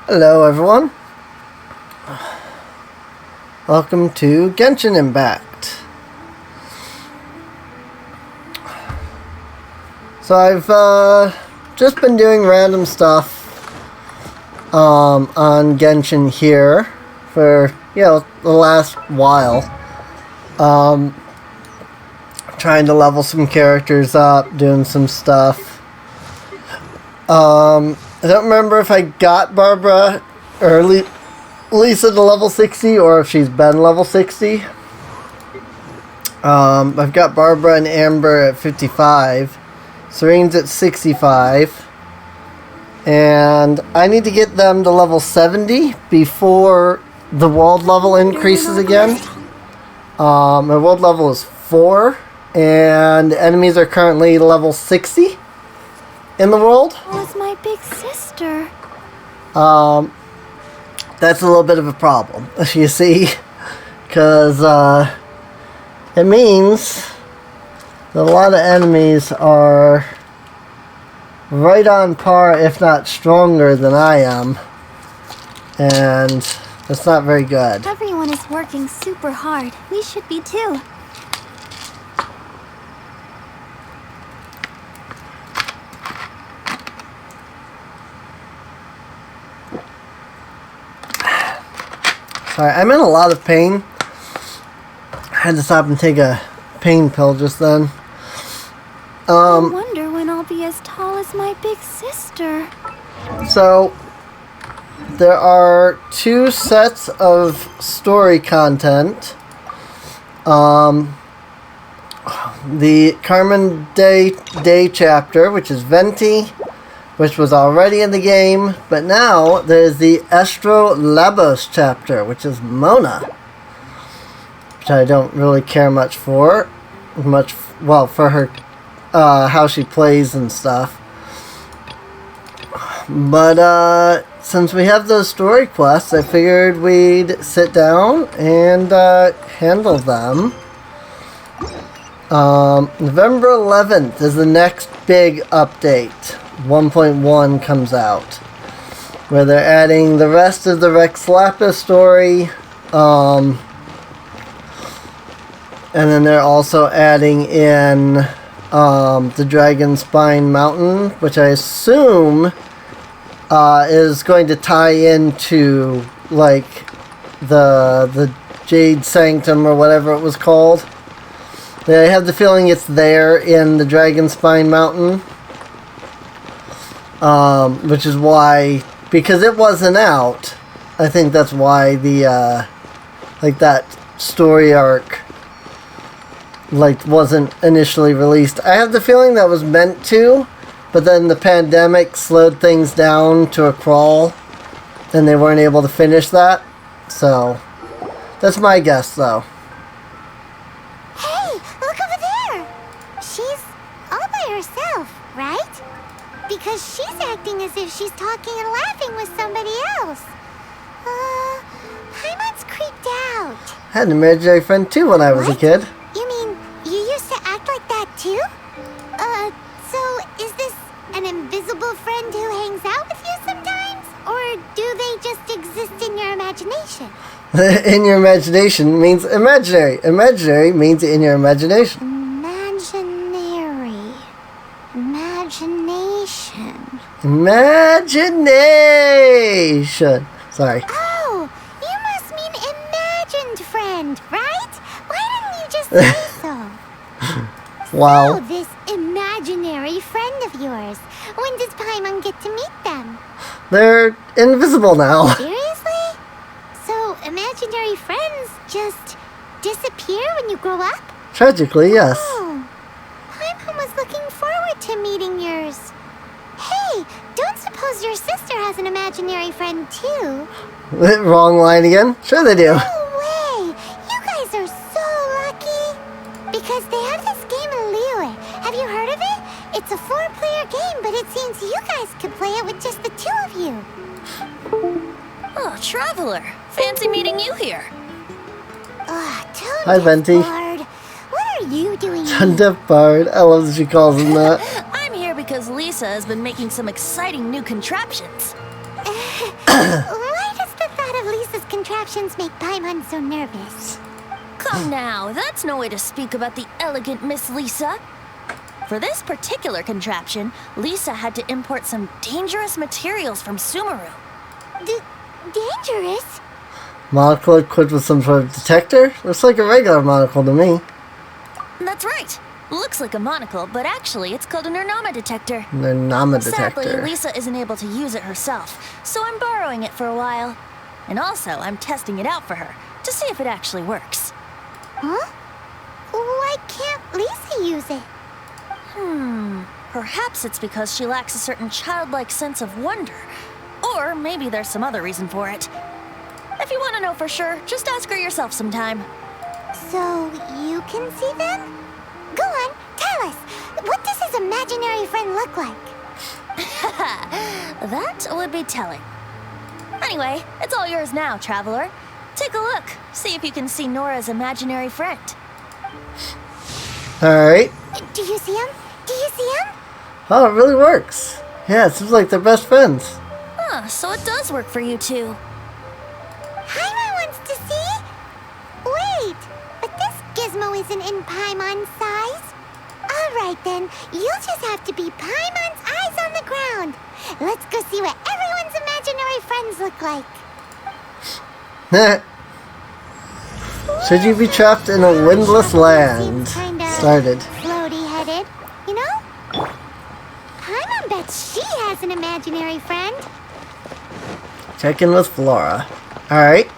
Hello everyone. Welcome to Genshin Impact. So I've just been doing random stuff on Genshin here for the last while. Trying to level some characters up, doing some stuff. I don't remember if I got Barbara or Lisa to level 60 or if she's been level 60. I've got Barbara and Amber at 55. Serene's at 65. And I need to get them to level 70 before the world level increases again. My world level is 4. And enemies are currently level 60 in the world. Was my big sister. That's a little bit of a problem, you see, because it means that a lot of enemies are right on par, if not stronger than I am, and that's not very good. Everyone is working super hard. We should be too. Sorry, I'm in a lot of pain. I had to stop and take a pain pill just then. I wonder when I'll be as tall as my big sister. So, there are 2 sets of story content. The Carmen Day chapter, which is Venti, which was already in the game, but now there's the Estro Labos chapter, which is Mona, which I don't really care much for. For her, how she plays and stuff. But since we have those story quests, I figured we'd sit down and handle them. November 11th is the next big update. 1.1 comes out, where they're adding the rest of the Rex Lapis story, and then they're also adding in the Dragon Spine Mountain, which I assume is going to tie into like the Jade Sanctum or whatever it was called. I have the feeling it's there in the Dragon Spine Mountain. Which is why, because it wasn't out, I think that's why the, that story arc, wasn't initially released. I have the feeling that was meant to, but then the pandemic slowed things down to a crawl, and they weren't able to finish that. So, that's my guess, though. Hey, look over there! She's all by herself, right? Because she's acting as if she's talking and laughing with somebody else. Paimon's creeped out. I had an imaginary friend too when I was a kid. You mean, you used to act like that too? So is this an invisible friend who hangs out with you sometimes? Or do they just exist in your imagination? In your imagination means imaginary. Imaginary means in your imagination. Imagination. Sorry. Oh, you must mean imagined friend, right? Why didn't you just say so? Wow. So, this imaginary friend of yours, when does Paimon get to meet them? They're invisible now. Seriously? So, imaginary friends just disappear when you grow up? Tragically, yes. Oh, Paimon was looking forward to meeting yours. Hey, don't suppose your sister has an imaginary friend too? Wrong line again? Sure they do. No way! You guys are so lucky! Because they have this game in Liyue. Have you heard of it? It's a 4-player game, but it seems you guys could play it with just the 2 of you. Oh, Traveler. Fancy meeting you here. Hi, Venti. What are you doing here? Deaf Bard. I love that she calls him that. I'm here because Lisa has been making some exciting new contraptions. Why does the thought of Lisa's contraptions make Paimon so nervous? Come now, that's no way to speak about the elegant Miss Lisa. For this particular contraption, Lisa had to import some dangerous materials from Sumeru. Dangerous? Monocle equipped with some sort of detector? Looks like a regular monocle to me. That's right. Looks like a monocle, but actually it's called a Nernama detector. Nernama detector. Sadly, Lisa isn't able to use it herself, so I'm borrowing it for a while. And also, I'm testing it out for her, to see if it actually works. Huh? Why can't Lisa use it? Perhaps it's because she lacks a certain childlike sense of wonder. Or maybe there's some other reason for it. If you want to know for sure, just ask her yourself sometime. So, you can see them? Go on, tell us. What does his imaginary friend look like? That would be telling. Anyway, it's all yours now, Traveler. Take a look. See if you can see Nora's imaginary friend. Alright. Do you see him? Do you see him? Oh, it really works. Yeah, it seems like they're best friends. Huh, so it does work for you two. Paimon wants to see? Wait, but this gizmo isn't in Paimon's size. Alright then, you'll just have to be Paimon's eyes on the ground. Let's go see what everyone's imaginary friends look like. Should you be trapped in a windless land? Started. Floaty-headed, you know? Paimon bets she has an imaginary friend. Check in with Flora. Alright.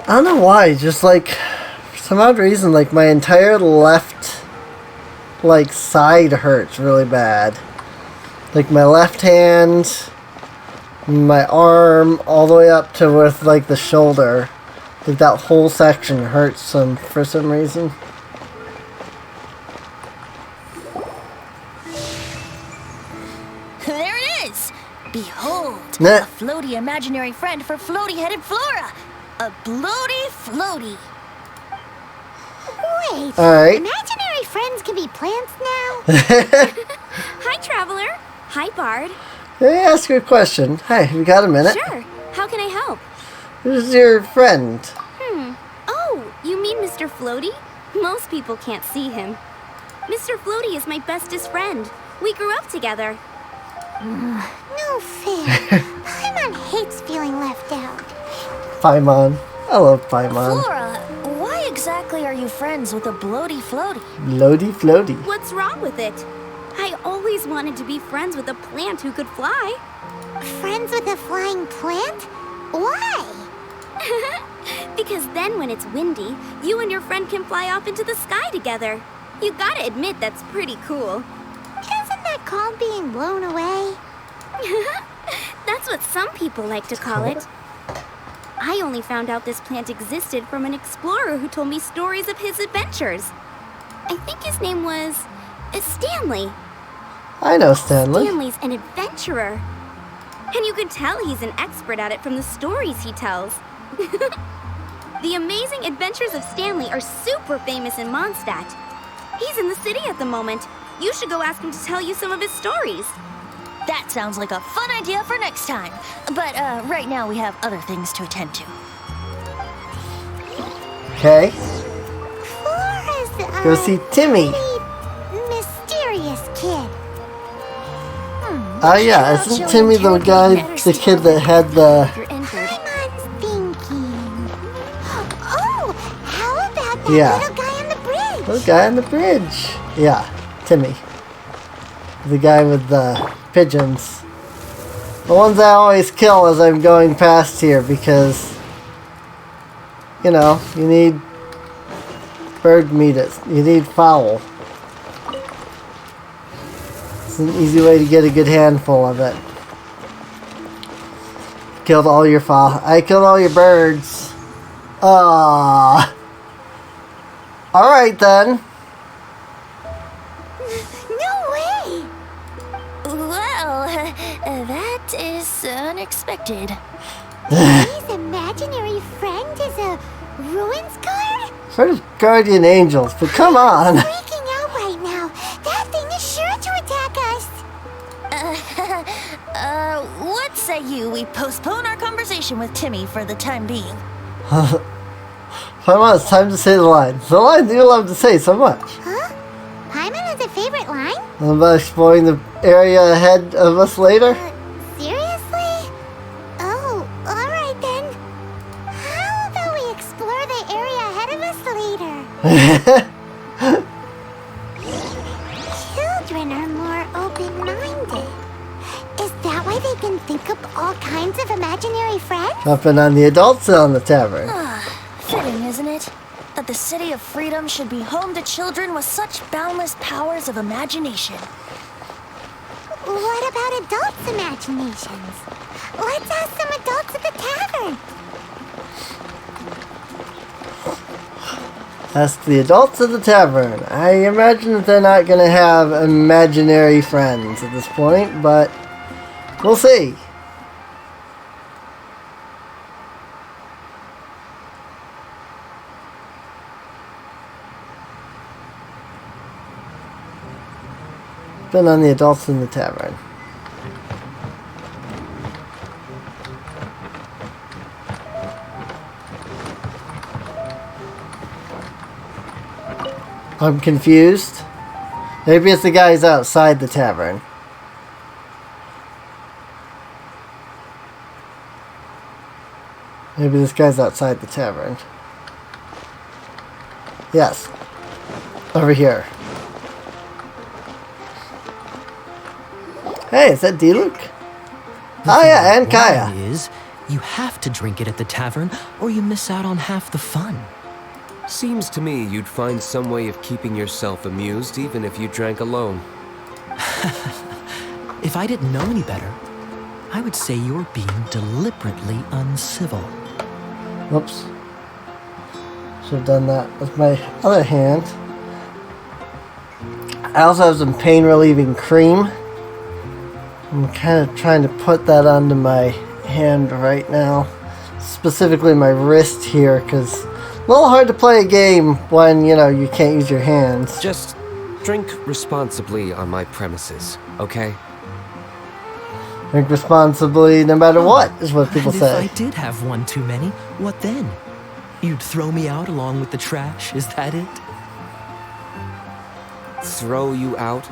I don't know why, just like, for some odd reason, like my entire left, like, side hurts really bad. Like my left hand, my arm, all the way up to with, like, the shoulder. Like that whole section hurts for some reason. There it is! Behold, Nah. a floaty imaginary friend for floaty-headed Flora! A bloaty floaty! Wait, Alright. imaginary friends can be plants now? Hi, Traveler. Hi, Bard. Let me ask you a question. Hi, you got a minute? Sure. How can I help? Who's your friend? Oh, you mean Mr. Floaty? Most people can't see him. Mr. Floaty is my bestest friend. We grew up together. No fair. Paimon hates feeling left out. Paimon. I love Paimon. Flora, why exactly are you friends with a bloaty floaty? Floaty floaty. What's wrong with it? I always wanted to be friends with a plant who could fly. Friends with a flying plant? Why? Because then when it's windy, you and your friend can fly off into the sky together. You gotta admit that's pretty cool. Isn't that called being blown away? That's what some people like to call it. I only found out this plant existed from an explorer who told me stories of his adventures. I think his name was Stanley. I know Stanley. Stanley's an adventurer. And you can tell he's an expert at it from the stories he tells. The amazing adventures of Stanley are super famous in Mondstadt. He's in the city at the moment. You should go ask him to tell you some of his stories. That sounds like a fun idea for next time. But right now we have other things to attend to. Okay. Flora's Go see Timmy. pretty mysterious kid. Oh yeah, isn't Timmy the guy, the kid that had the... You're injured. Paimon's thinking. Oh, how about that Yeah. little guy on the bridge? Little guy on the bridge. Yeah, Timmy. The guy with the pigeons. The ones I always kill as I'm going past here because, you know, you need bird meat. You need fowl. It's an easy way to get a good handful of it. Killed all your fowl. I killed all your birds. Ah. Alright then. No way! Well, that is unexpected. Timmy's imaginary friend is a ruins guard? Sort of guardian angels, but come on. Freaking out right now. That thing is sure to attack us. What say you we postpone our conversation with Timmy for the time being? Paimon, it's time to say the line. The line you love to say so much. Huh? Paimon has a favorite line? About exploring the area ahead of us later? Seriously? Oh, alright then. How about we explore the area ahead of us later? Children are more open-minded. Is that why they can think up all kinds of imaginary friends? Jumping on the adults on the tavern. Fitting, isn't it? That the City of Freedom should be home to children with such boundless powers of imagination. What about adults' imaginations? Let's ask some adults at the tavern. Ask the adults at the tavern. I imagine that they're not going to have imaginary friends at this point, but we'll see. Been on the adults in the tavern. I'm confused. Maybe it's the guys outside the tavern. Maybe this guy's outside the tavern. Yes. Over here. Hey, is that D-Luke? Oh yeah, and Kaya. Is you have to drink it at the tavern, or you miss out on half the fun. Seems to me you'd find some way of keeping yourself amused even if you drank alone. If I didn't know any better, I would say you're being deliberately uncivil. Whoops. Should have done that with my other hand. I also have some pain relieving cream. I'm kind of trying to put that onto my hand right now. Specifically my wrist here, because a little hard to play a game when, you know, you can't use your hands. Just drink responsibly on my premises, okay? Drink responsibly no matter what, is what people And say. if I did have one too many, what then? You'd throw me out along with the trash, is that it? Throw you out?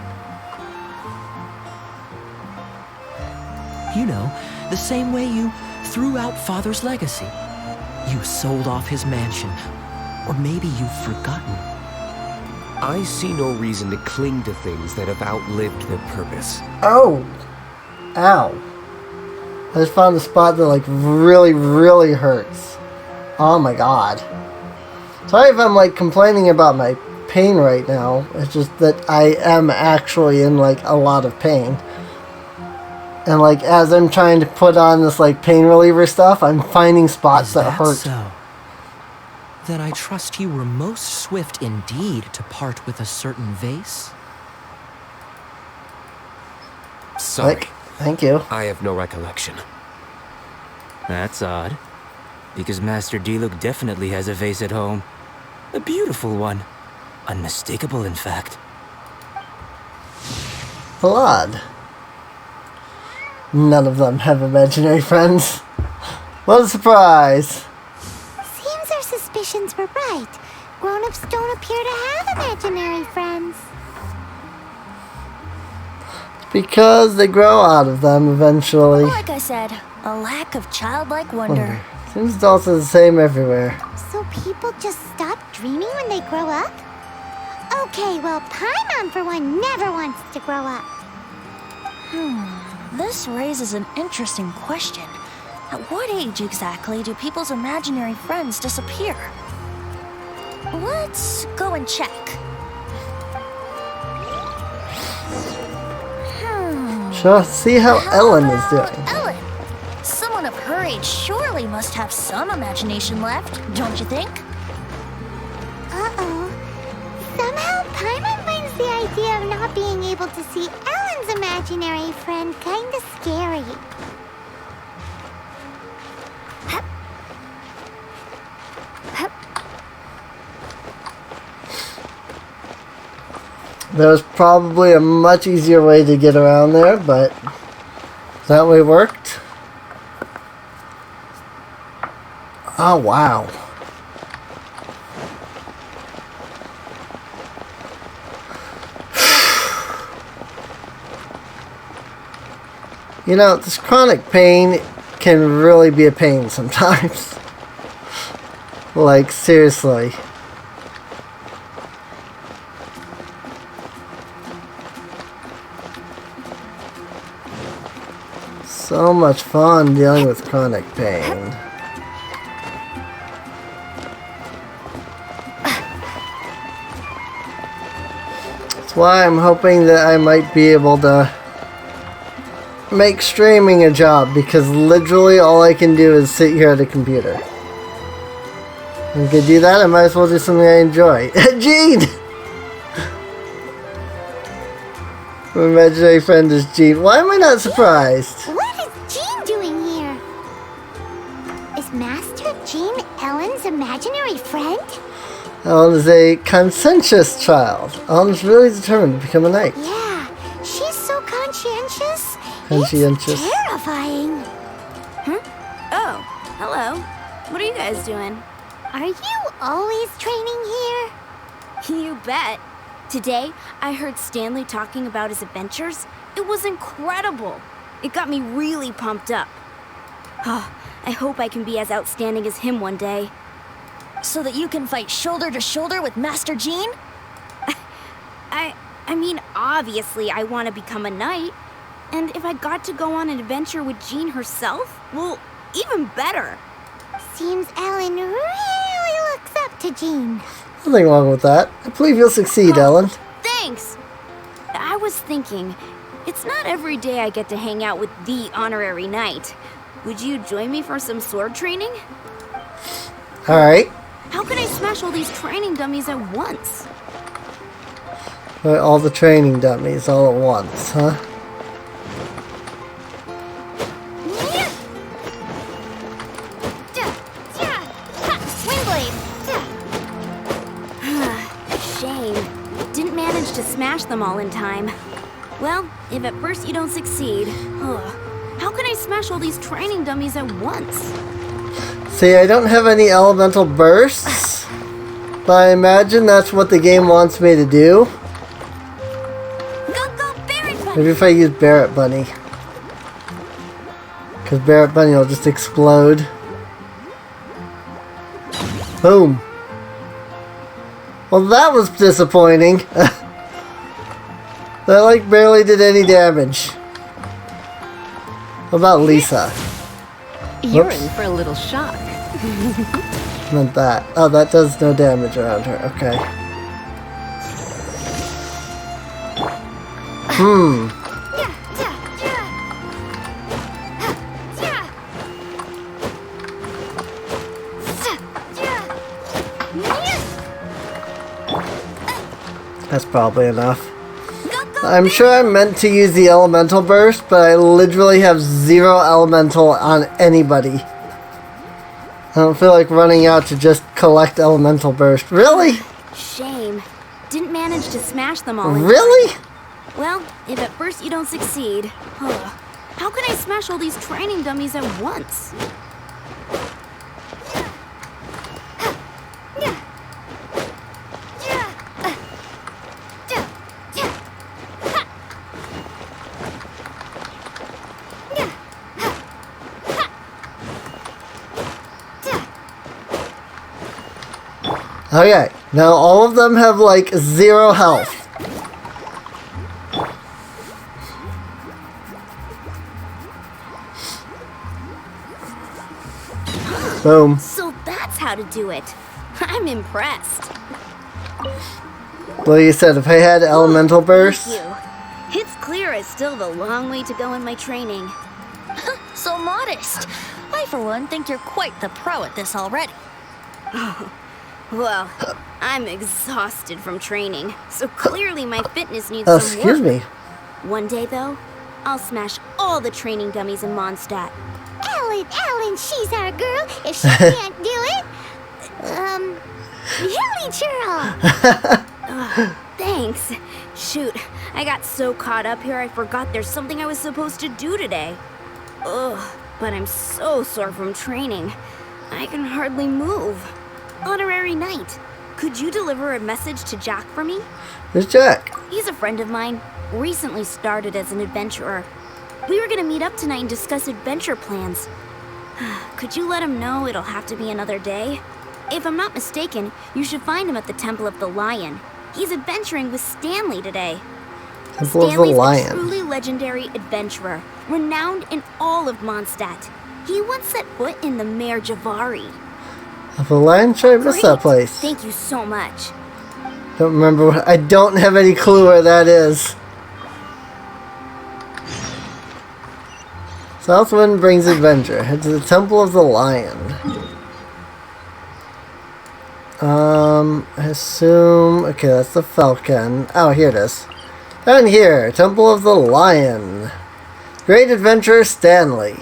You know, the same way you threw out Father's legacy. You sold off his mansion. Or maybe you've forgotten. I see no reason to cling to things that have outlived their purpose. Oh! Ow. I just found a spot that, like, really, really hurts. Oh my god. Sorry if I'm, like, complaining about my pain right now. It's just that I am actually in, like, a lot of pain. And, like, as I'm trying to put on this, like, pain reliever stuff, I'm finding spots that hurt. So? Then I trust you were most swift indeed to part with a certain vase? Sorry, Thank you. I have no recollection. That's odd. Because Master D-Luke definitely has a vase at home. A beautiful one. Unmistakable, in fact. Blood. None of them have imaginary friends. What a surprise. Seems our suspicions were right. Grown-ups don't appear to have imaginary friends. Because they grow out of them eventually. Like I said, a lack of childlike wonder. Seems adults are the same everywhere. So people just stop dreaming when they grow up? Okay, well, Paimon for one never wants to grow up. This raises an interesting question. At what age exactly do people's imaginary friends disappear? Let's go and check. Sure, see how Ellen is doing. Ellen! Someone of her age surely must have some imagination left, don't you think? Uh-oh. Somehow, Paimon finds the idea of not being able to see Ellen's imaginary friend kinda scary. There's probably a much easier way to get around there, but that way worked. Oh, wow. You know, this chronic pain can really be a pain sometimes. Like, seriously. So much fun dealing with chronic pain. That's why I'm hoping that I might be able to make streaming a job, because literally all I can do is sit here at a computer. If I could do that, I might as well do something I enjoy. Gene! My imaginary friend is Gene. Why am I not surprised? What is Jean doing here? Is Master Jean Ellen's imaginary friend? Ellen is a conscientious child. Ellen is really determined to become a knight. Yeah, she's so conscientious. Conscientious. It's terrifying. Huh? Oh, hello. What are you guys doing? Are you always training here? You bet. Today, I heard Stanley talking about his adventures. It was incredible. It got me really pumped up. Oh, I hope I can be as outstanding as him one day. So that you can fight shoulder to shoulder with Master Jean? I mean, obviously I want to become a knight. And if I got to go on an adventure with Jean herself, well, even better. Seems Ellen really looks up to Jean. Nothing wrong with that. I believe you'll succeed, Ellen. Thanks. I was thinking, it's not every day I get to hang out with the honorary knight. Would you join me for some sword training? Alright. How can I smash all these training dummies at once? All the training dummies all at once, huh? Swing blade. Shame. Didn't manage to smash them all in time. Well, if at first you don't succeed, how can I smash all these training dummies at once? See, I don't have any elemental bursts, but I imagine that's what the game wants me to do. Go, Barret Bunny! Maybe if I use Barret Bunny. Because Barret Bunny will just explode. Boom. Well, that was disappointing. That, like, barely did any damage. What about Lisa? You're Whoops. in for a little shock. Meant that. Oh, that does no damage around her. Okay. That's probably enough. I'm sure I'm meant to use the elemental burst, but I literally have 0 elemental on anybody. I don't feel like running out to just collect elemental burst. Really? Shame. Didn't manage to smash them all in Really? time. Well, if at first you don't succeed, how can I smash all these training dummies at once? Okay, now all of them have like 0 health. Boom. So that's how to do it. I'm impressed. Well, you said if I had elemental burst. Thank you. It's clear it's still a long way to go in my training. So modest. I, for one, think you're quite the pro at this already. Well, I'm exhausted from training, so clearly my fitness needs some work. Excuse me. One day, though, I'll smash all the training dummies in Mondstadt. Ellen, she's our girl. If she can't do it, Hilly Churl. Thanks. Shoot, I got so caught up here I forgot there's something I was supposed to do today. Ugh, but I'm so sore from training. I can hardly move. Honorary Knight, could you deliver a message to Jack for me? Who's Jack? He's a friend of mine, recently started as an adventurer. We were gonna meet up tonight and discuss adventure plans. Could you let him know it'll have to be another day? If I'm not mistaken, you should find him at the Temple of the Lion. He's adventuring with Stanley today. Temple of the Stanley's Lion. a truly legendary adventurer, renowned in all of Mondstadt. He once set foot in the Mare Javari. The Lion Tribe? What's that place? Thank you so much. Don't remember. I don't have any clue where that is. Southwind brings adventure. Head to the Temple of the Lion. I assume... Okay, that's the Falcon. Oh, here it is. Down here, Temple of the Lion. Great Adventurer Stanley.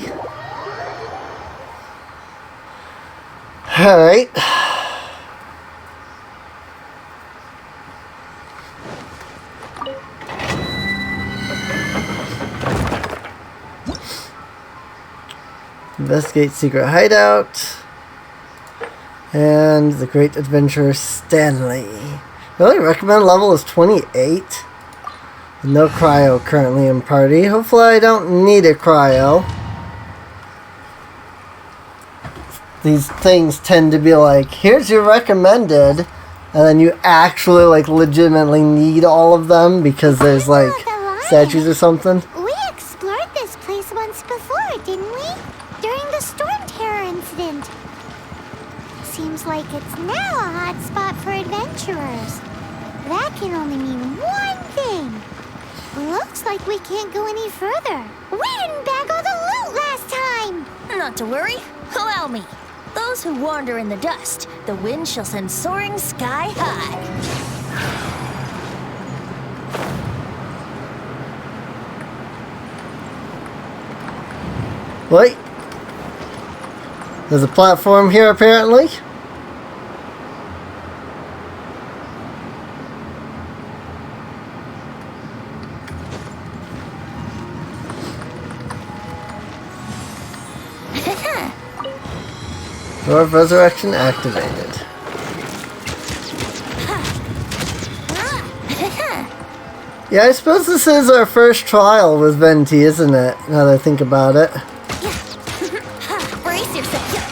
Alright. Investigate secret hideout. And the Great Adventurer Stanley. Really? Recommend level is 28. No cryo currently in party. Hopefully I don't need a cryo. These things tend to be like, here's your recommended. And then you actually like legitimately need all of them because there's like statues or something. We explored this place once before, didn't we? During the Storm Terror incident. Seems like it's now a hot spot for adventurers. That can only mean one thing. Looks like we can't go any further. We didn't bag all the loot last time! Not to worry. Allow me. Those who wander in the dust, the wind shall send soaring sky high. Wait. There's a platform here apparently. Door of Resurrection activated. Yeah, I suppose this is our first trial with Venti, isn't it? Now that I think about it. Brace yourself.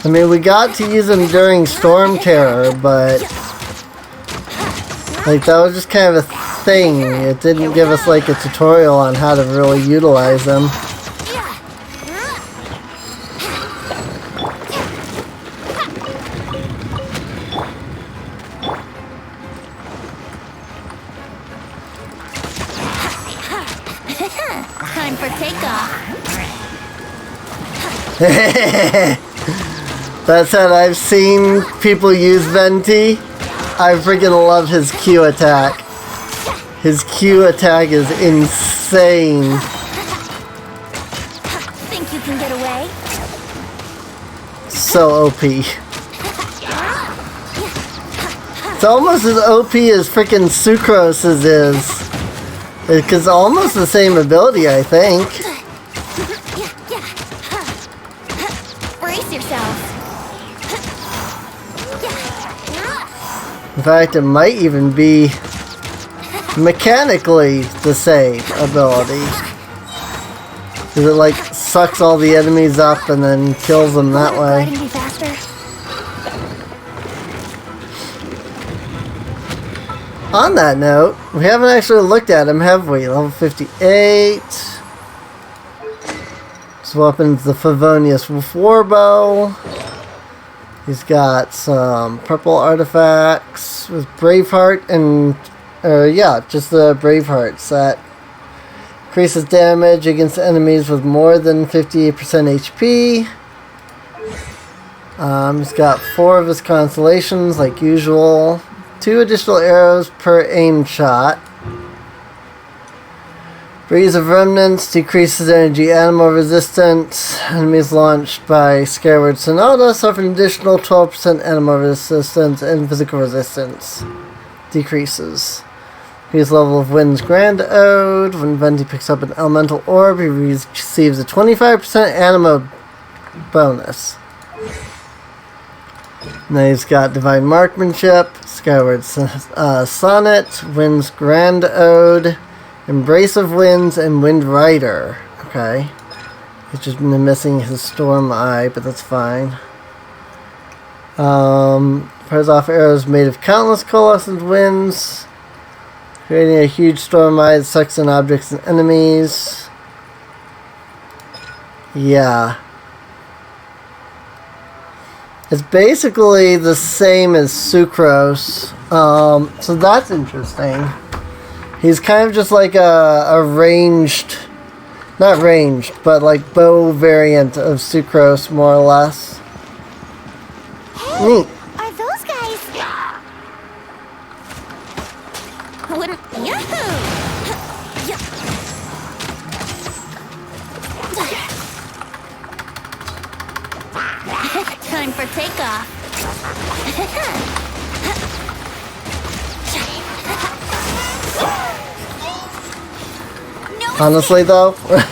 I mean, we got to use them during Storm Terror, but like that was just kind of a thing. It didn't give us like a tutorial on how to really utilize them. Time for takeoff. That said, I've seen people use Venti. I freaking love his Q attack. His Q attack is insane. Think you can get away? So OP. It's almost as OP as freaking Sucrose's is. Because almost the same ability, I think. Brace yourself. In fact, it might even be mechanically the same ability. Because it like sucks all the enemies up and then kills them that way. Gliding be faster? On that note, we haven't actually looked at him, have we? Level 58. His weapon's the Favonius Wolf Warbow. He's got some purple artifacts with Braveheart and, yeah, just the Bravehearts that increases damage against enemies with more than 58% HP. He's got 4 of his constellations like usual. 2 additional arrows per aim shot. Breeze of Remnants decreases energy animal resistance. Enemies launched by Skyward Sonata suffer an additional 12% animal resistance, and physical resistance decreases. His level of Wind's Grand Ode. When Venti picks up an elemental orb, he receives a 25% anima bonus. Now he's got Divine Marksmanship, Skyward Sonnet, Wind's Grand Ode, Embrace of Winds, and Wind Rider. Okay. He's just been missing his Storm Eye, but that's fine. Fires off arrows made of countless coalescent winds, creating a huge storm eye that sucks in objects and enemies. Yeah. It's basically the same as Sucrose. So that's interesting. He's kind of just like a ranged, not ranged, but like bow variant of Sucrose, more or less. Hey, neat. Are those guys? Wouldn't Yahoo! Time for takeoff. Honestly, though. Let's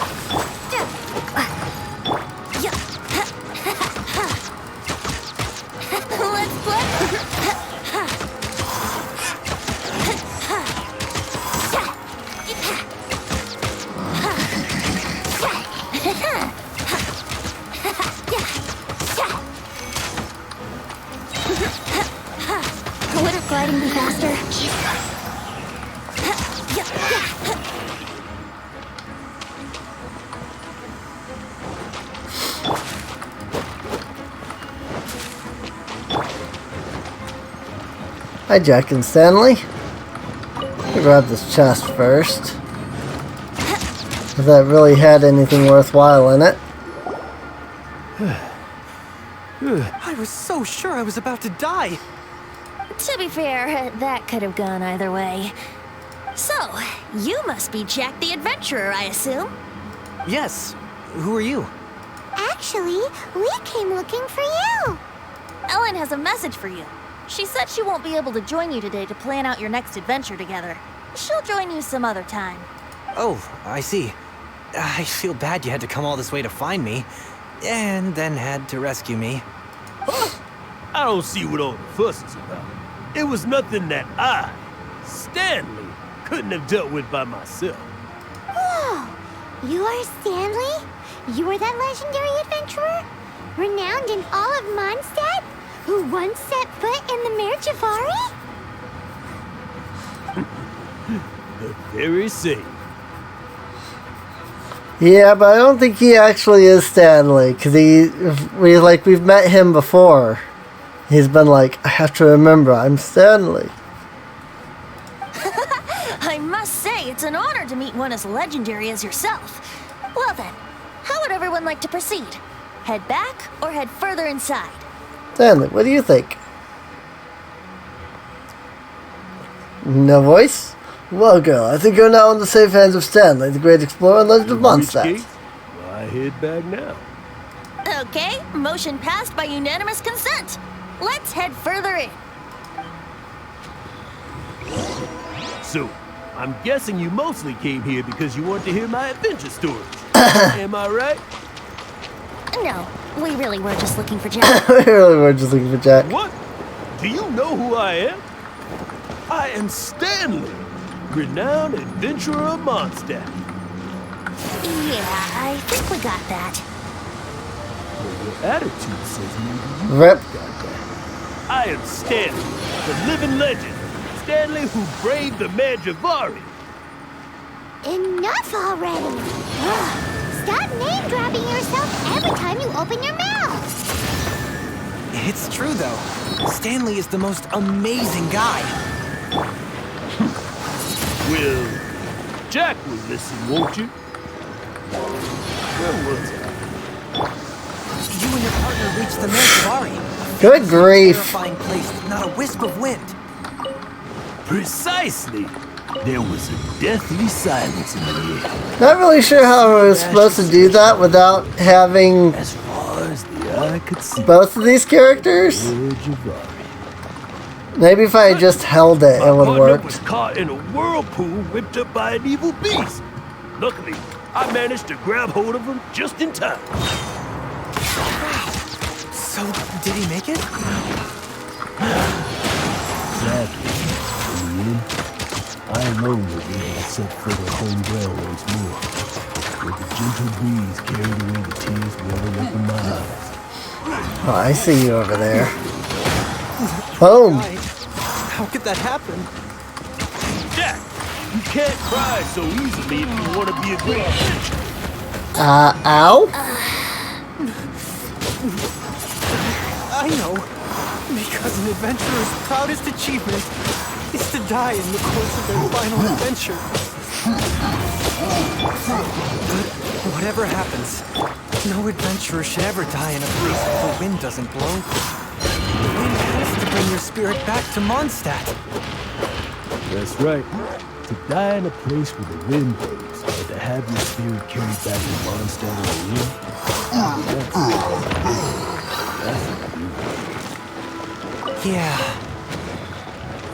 play. Wouldn't gliding be faster? Hi, Jack and Stanley. Let me grab this chest first. If that really had anything worthwhile in it. I was so sure I was about to die. To be fair, that could have gone either way. So, you must be Jack the Adventurer, I assume? Yes. Who are you? Actually, we came looking for you. Ellen has a message for you. She said she won't be able to join you today to plan out your next adventure together. She'll join you some other time. Oh, I see. I feel bad you had to come all this way to find me, and then had to rescue me. I don't see what all the fuss is about. It was nothing that I, Stanley, couldn't have dealt with by myself. Whoa! You are Stanley? You are that legendary adventurer? Renowned in all of Mondstadt? Who once set foot in the Mare Javari? The very same. Yeah, but I don't think he actually is Stanley, because we've met him before. He's been like, I have to remember, I'm Stanley. I must say, it's an honor to meet one as legendary as yourself. Well then, how would everyone like to proceed? Head back or head further inside? Stanley, what do you think? No voice? Well, girl, I think you're now in the safe hands of Stanley, the great explorer and legend of Mondstadt. Well, I head back now. Okay, motion passed by unanimous consent. Let's head further in. So, I'm guessing you mostly came here because you want to hear my adventure stories. Am I right? No, we really were just looking for Jack. We really were just looking for Jack. What? Do you know who I am? I am Stanley, renowned adventurer of Mondstadt. Yeah, I think we got that. Well, your attitude says maybe you Rip. got that. I am Stanley, the living legend. Stanley who braved the Mare Javari. Enough already! Ugh. Stop name-dropping yourself every time you open your mouth! It's true, though. Stanley is the most amazing guy. Well, Jack will listen, won't you? Where was I? You and your partner reached the Mare Javari. Good grief. Terrifying place with not a wisp of wind. Precisely. there was a deathly silence in the air. Not really sure how I was supposed to do that without having As far as the eye could see, both of these characters. Javari. Maybe if I had just held it, it would have My partner was worked. caught in a whirlpool whipped up by an evil beast. Luckily, I managed to grab hold of him just in time. So, did he make it? Sadly, in the end, I alone was able to set foot on home ground once more. With the gentle breeze carried away the tears welling up in my eyes. Oh, I see you over there. Boom! How could that happen? Jack, you can't cry so easily if you want to be a great adventurer. Ow? I know. Because an adventurer's proudest achievement is to die in the course of their final adventure. But whatever happens, no adventurer should ever die in a place where the wind doesn't blow. The wind has to bring your spirit back to Mondstadt. That's right. To die in a place where the wind blows, and to have your spirit carried back to Mondstadt in the wind, that's a beauty. Yeah.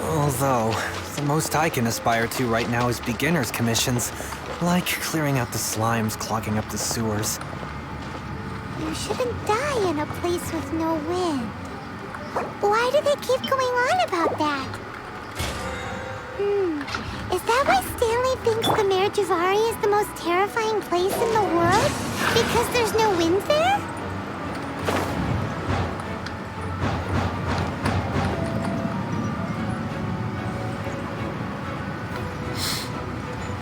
Although, the most I can aspire to right now is beginner's commissions, like clearing out the slimes clogging up the sewers. You shouldn't die in a place with no wind. Why do they keep going on about that? Is that why Stanley thinks the Mare Javari is the most terrifying place in the world? Because there's no wind there?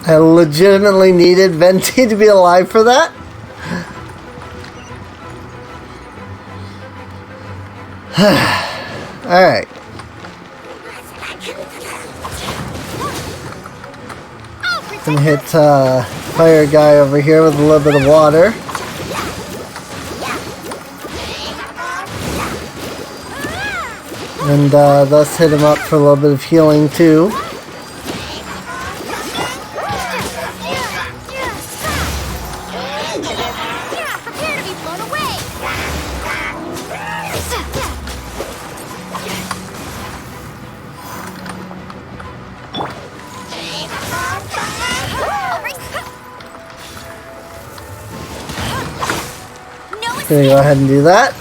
I legitimately needed Venti to be alive for that? Alright. Gonna hit fire guy over here with a little bit of water. And thus hit him up for a little bit of healing too. Gonna go ahead and do that.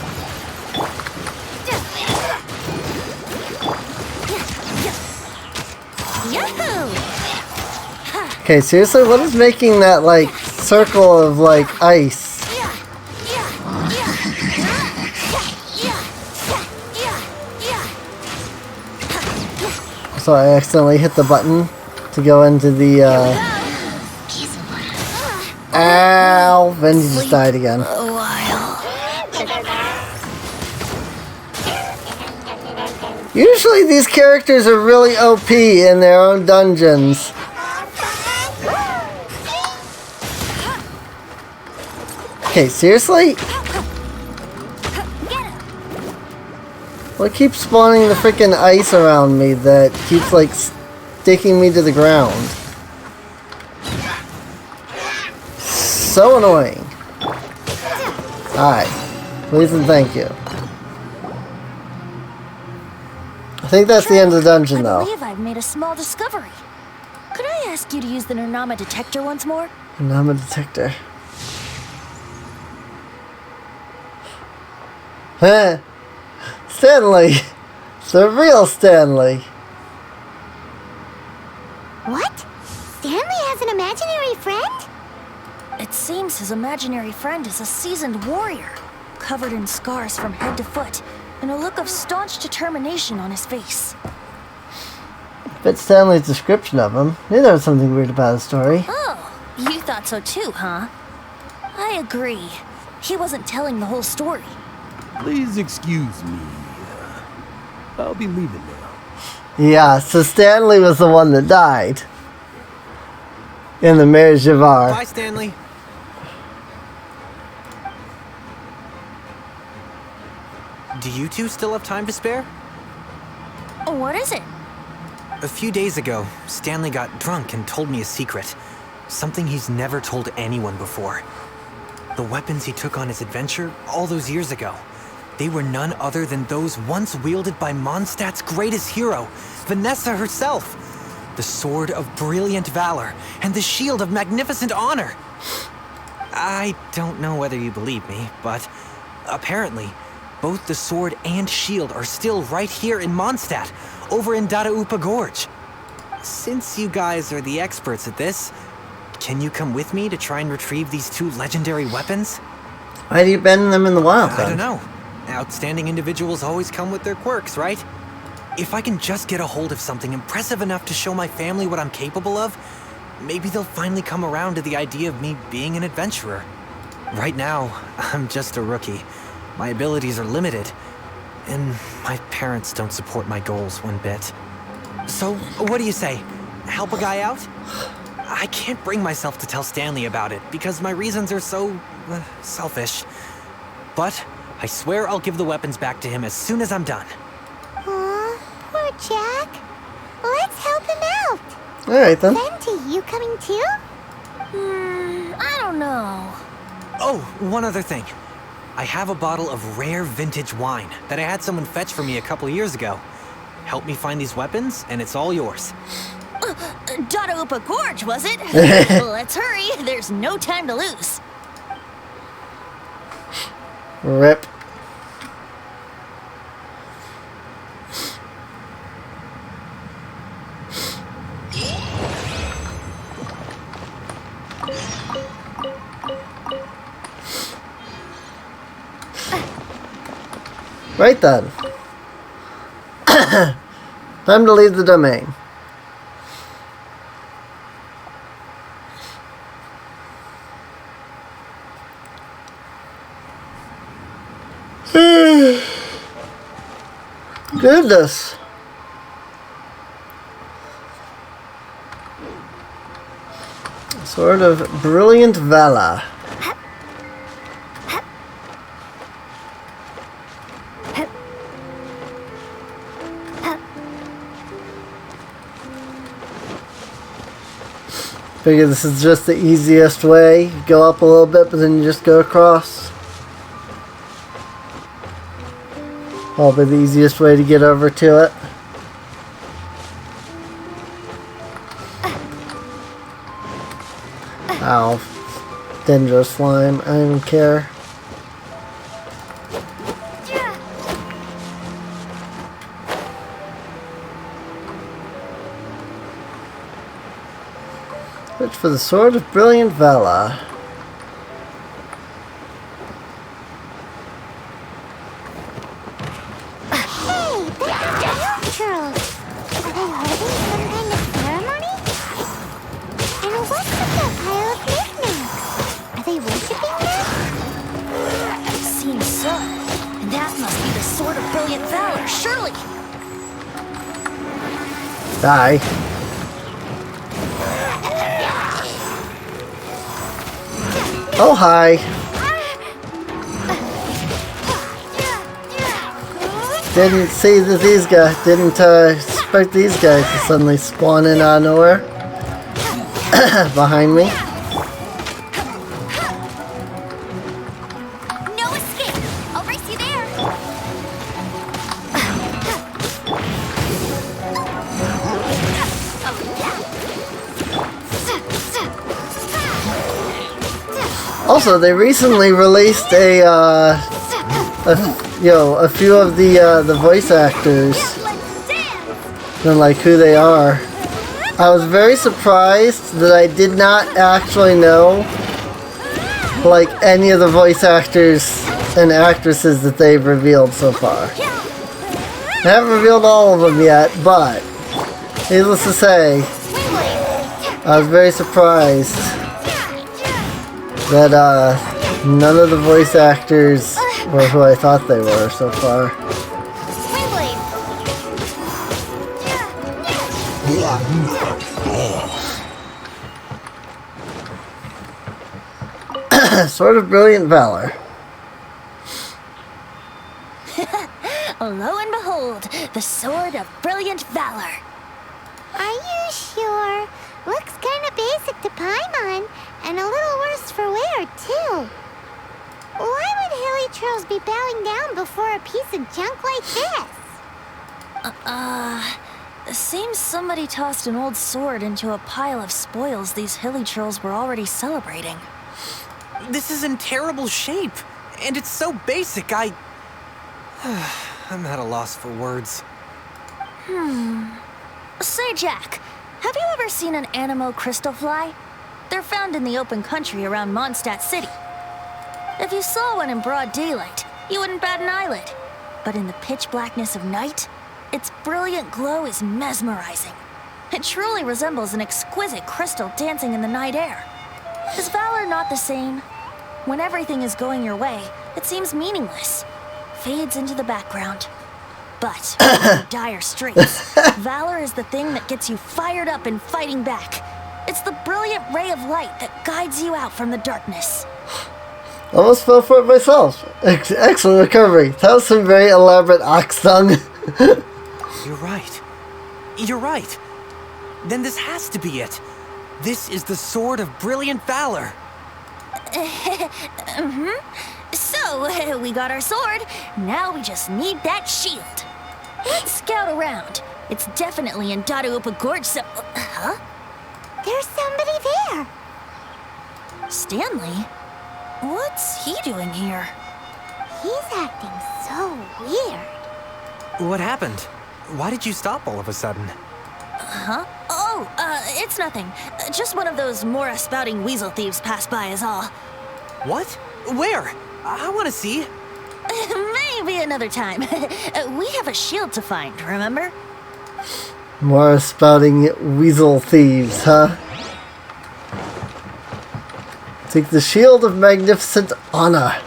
Okay, seriously, what is making that like circle of like ice? So I accidentally hit the button to go into the Ow! Vendy just died again. Usually these characters are really OP in their own dungeons. Okay, seriously? What keeps spawning the freaking ice around me that keeps like sticking me to the ground? So annoying. Alright. Please and thank you. I think that's the end of the dungeon, though. I believe I've made a small discovery. Could I ask you to use the Nernama detector once more? Nernama detector. Huh. Stanley. The real Stanley. What? Stanley has an imaginary friend? It seems his imaginary friend is a seasoned warrior, covered in scars from head to foot, and a look of staunch determination on his face. Fits Stanley's description of him. Knew there was something weird about his story. Oh, you thought so too, huh? I agree. He wasn't telling the whole story. Please excuse me. I'll be leaving now. Yeah, so Stanley was the one that died. In the Mare Javari. Bye, Stanley. Do you two still have time to spare? What is it? A few days ago, Stanley got drunk and told me a secret. Something he's never told anyone before. The weapons he took on his adventure all those years ago, they were none other than those once wielded by Mondstadt's greatest hero, Vanessa herself. The Sword of Brilliant Valor and the Shield of Magnificent Honor. I don't know whether you believe me, but apparently, both the sword and shield are still right here in Mondstadt, over in Dadaupa Gorge. Since you guys are the experts at this, can you come with me to try and retrieve these two legendary weapons? Why do you bend them in the wild, I don't know. Outstanding individuals always come with their quirks, right? If I can just get a hold of something impressive enough to show my family what I'm capable of, maybe they'll finally come around to the idea of me being an adventurer. Right now, I'm just a rookie. My abilities are limited, and my parents don't support my goals one bit. So, what do you say? Help a guy out? I can't bring myself to tell Stanley about it, because my reasons are so, selfish. But I swear I'll give the weapons back to him as soon as I'm done. Aw, poor Jack. Let's help him out. Alright then. Venti, you coming too? I don't know. Oh, one other thing. I have a bottle of rare vintage wine that I had someone fetch for me a couple years ago. Help me find these weapons, and it's all yours. Dadaupa Gorge, was it? Let's hurry. There's no time to lose. Rip. Right then. Time to leave the domain. Goodness. Sword of Brilliant Valor. Figure this is just the easiest way. You go up a little bit, but then you just go across. Probably the easiest way to get over to it. Ow. Dangerous slime. I don't even care. Search for the Sword of Brilliant Valor. Hey, that's churls. Are they holding some kind of ceremony? And what's with that pile of knickknacks? Are they worshipping them? Seems so. And that must be the Sword of Brilliant Valor, surely. Die. Oh, hi. Didn't see that these guys, didn't expect these guys to suddenly spawn in out of nowhere. Behind me. No escape! I'll race you there! Also, they recently released a few of the voice actors and like who they are. I was very surprised that I did not actually know like any of the voice actors and actresses that they've revealed so far. I haven't revealed all of them yet, but needless to say, I was very surprised that none of the voice actors were who I thought they were so far. Sword of Brilliant Valor. Lo and behold, the Sword of Brilliant Valor. Are you sure? Looks kind of basic to Paimon, and a little worse for wear, too. Why would hilly trolls be bowing down before a piece of junk like this? Seems somebody tossed an old sword into a pile of spoils these hilly trolls were already celebrating. This is in terrible shape, and it's so basic, I'm at a loss for words. Say, Jack, have you ever seen an Animo crystal fly? They're found in the open country around Mondstadt City. If you saw one in broad daylight, you wouldn't bat an eyelid. But in the pitch blackness of night, its brilliant glow is mesmerizing. It truly resembles an exquisite crystal dancing in the night air. Is valor not the same? When everything is going your way, it seems meaningless, fades into the background. But in dire straits, valor is the thing that gets you fired up and fighting back. It's the brilliant ray of light that guides you out from the darkness. Almost fell for it myself. Excellent recovery. That was some very elaborate ox tongue. You're right. You're right. Then this has to be it. This is the Sword of Brilliant Valor. So, we got our sword. Now we just need that shield. Let's scout around. It's definitely in Dadaupa Gorge, so... Huh? There's somebody there. Stanley? What's he doing here? He's acting so weird. What happened? Why did you stop all of a sudden? Huh? Oh, it's nothing. Just one of those Mora-spouting weasel thieves passed by is all. What? Where? I want to see. Maybe another time. We have a shield to find, remember? More spouting weasel thieves, huh? Take the shield of magnificent honor.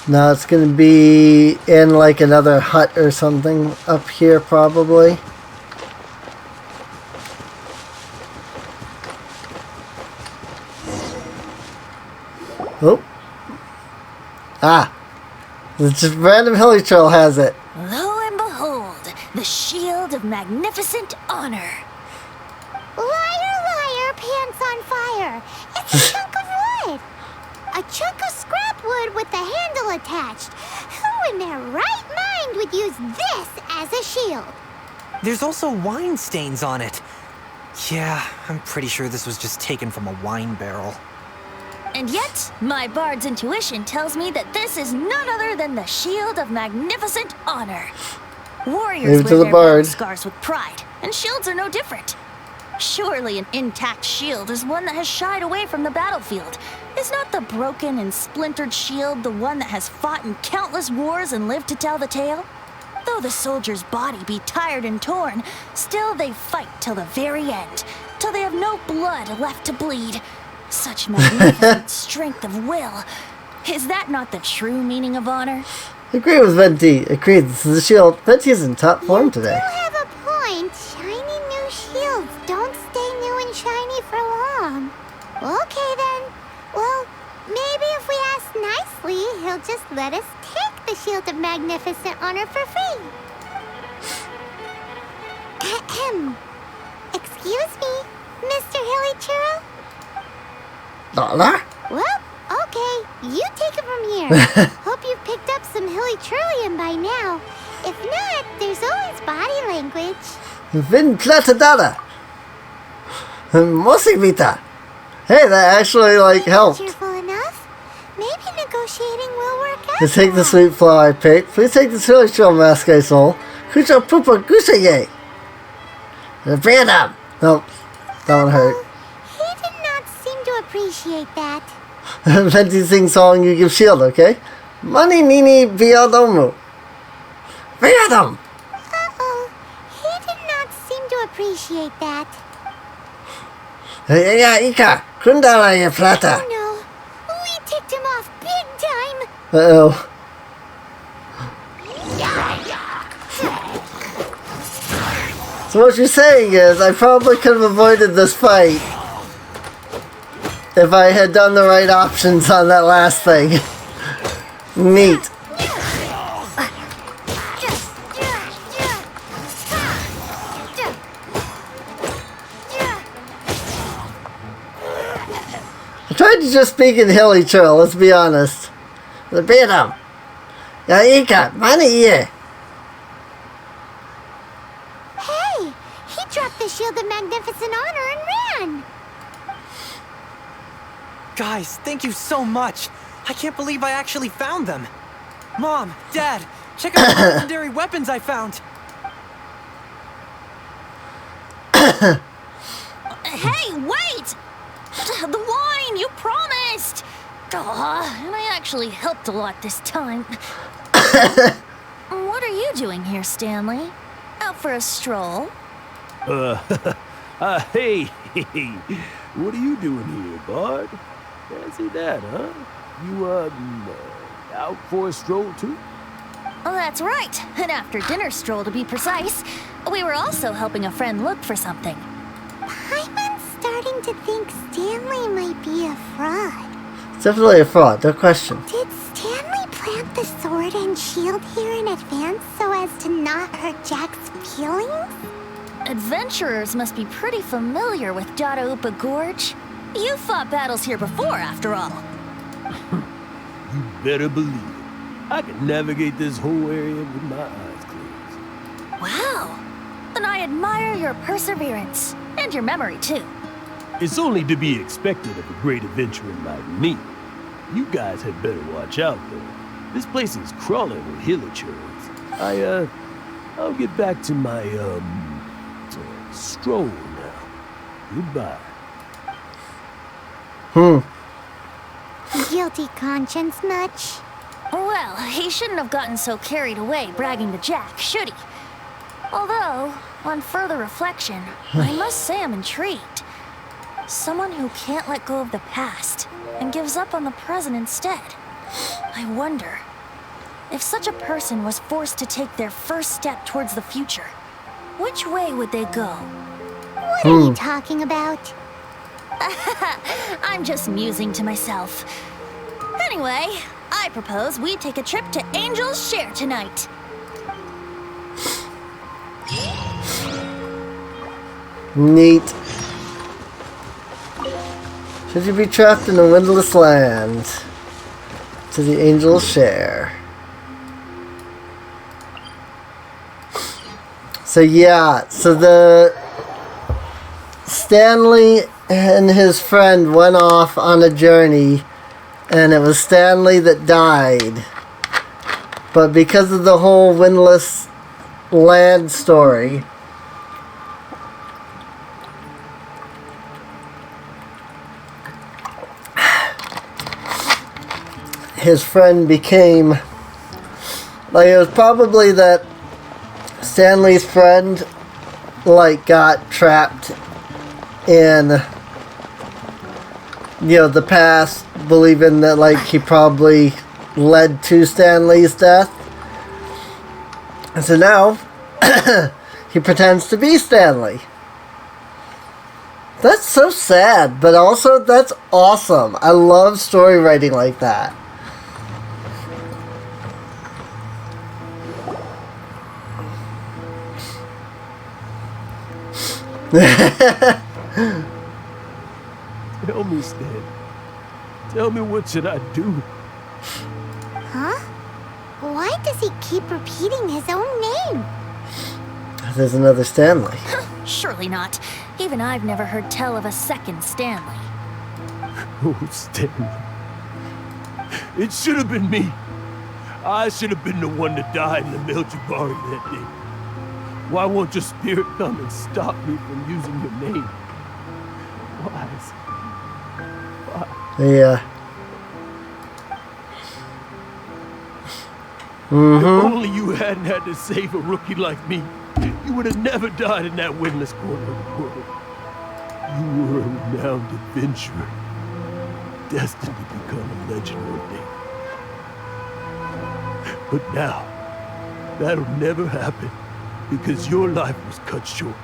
Now it's going to be in like another hut or something up here probably. Oh. Ah. It's just random hilly troll has it. Lo and behold, the shield of magnificent honor. Liar, liar, pants on fire. It's a chunk of wood. A chunk of scrap wood with the handle attached. Who in their right mind would use this as a shield? There's also wine stains on it. Yeah, I'm pretty sure this was just taken from a wine barrel. And yet, my bard's intuition tells me that this is none other than the shield of magnificent honor. Warriors wear their battle scars with pride, and shields are no different. Surely an intact shield is one that has shied away from the battlefield. Is not the broken and splintered shield the one that has fought in countless wars and lived to tell the tale? Though the soldier's body be tired and torn, still they fight till the very end, till they have no blood left to bleed. Such magnificent strength of will. Is that not the true meaning of honor? Agree with Venti. Agreed, this is a shield. Venti is in top form today. You have a point. Shiny new shields don't stay new and shiny for long. Okay then. Well, maybe if we ask nicely, he'll just let us take the shield of magnificent honor for free. Ahem. Excuse me, Mr. Hilly Churro? Dollar? Well, okay, you take it from here. Hope you've picked up some Hilly Trillium by now. If not, there's always body language. Vin plata dollar. Mosivita. Hey, that actually like helped. Cheerful enough. Maybe negotiating will work out. Let's take the sweet flower pick. Please take this hilly troll mask, I soul. Kucha poopa gusa yay. The Vietnam. Nope. That one hurt. He did not seem to appreciate that. Venti sing song, you give shield, okay? Money nini viadomu. Viadom! Uh-oh. He did not seem to appreciate that. Yeah, Ika. Kundala ya plata. Oh no. Big time! Uh-oh. So what you're saying is, I probably could have avoided this fight if I had done the right options on that last thing. Neat. I tried to just speak in Hilly Churl, let's be honest. The beat him. Yeah, Ika, money here. Hey! He dropped the Shield of Magnificent Honor and ran! Guys, thank you so much. I can't believe I actually found them. Mom, Dad, check out the legendary weapons I found. Hey, wait! The wine, you promised! And I actually helped a lot this time. What are you doing here, Stanley? Out for a stroll? Hey, what are you doing here, Bard? Fancy that, huh? You, out for a stroll too? Oh, that's right. An after-dinner stroll, to be precise. We were also helping a friend look for something. Paimon's starting to think Stanley might be a fraud. It's definitely a fraud, no question. Did Stanley plant the sword and shield here in advance so as to not hurt Jack's feelings? Adventurers must be pretty familiar with BotW Gorge. You fought battles here before, after all. You better believe it. I can navigate this whole area with my eyes closed. Wow. Then I admire your perseverance. And your memory, too. It's only to be expected of a great adventurer like me. You guys had better watch out, though. This place is crawling with hillagers. I'll get back to my, stroll now. Goodbye. Guilty conscience much? Well, he shouldn't have gotten so carried away bragging to Jack, should he? Although, on further reflection, I must say I'm intrigued. Someone who can't let go of the past and gives up on the present instead. I wonder, if such a person was forced to take their first step towards the future, which way would they go? What are you talking about? I'm just musing to myself. Anyway, I propose we take a trip to Angel's Share tonight. Neat. Should you be trapped in a windless land? To the Angel's Share. So yeah, so the Stanley and his friend went off on a journey, and it was Stanley that died. But because of the whole windless land story, his friend became, like, it was probably that Stanley's friend, like, got trapped in, you know, the past, believing that, like, he probably led to Stanley's death. And so now, he pretends to be Stanley. That's so sad, but also that's awesome. I love story writing like that. Tell me, Stan. Tell me, what should I do? Huh? Why does he keep repeating his own name? There's another Stanley. Surely not. Even I've never heard tell of a second Stanley. Oh, Stanley. It should have been me. I should have been the one that died in the Meljibari that day. Why won't your spirit come and stop me from using your name? Why? Yeah. If only you hadn't had to save a rookie like me, you would have never died in that windless corner of the world. You were a renowned adventurer. destined to become a legend one day. But now, that'll never happen because your life was cut short.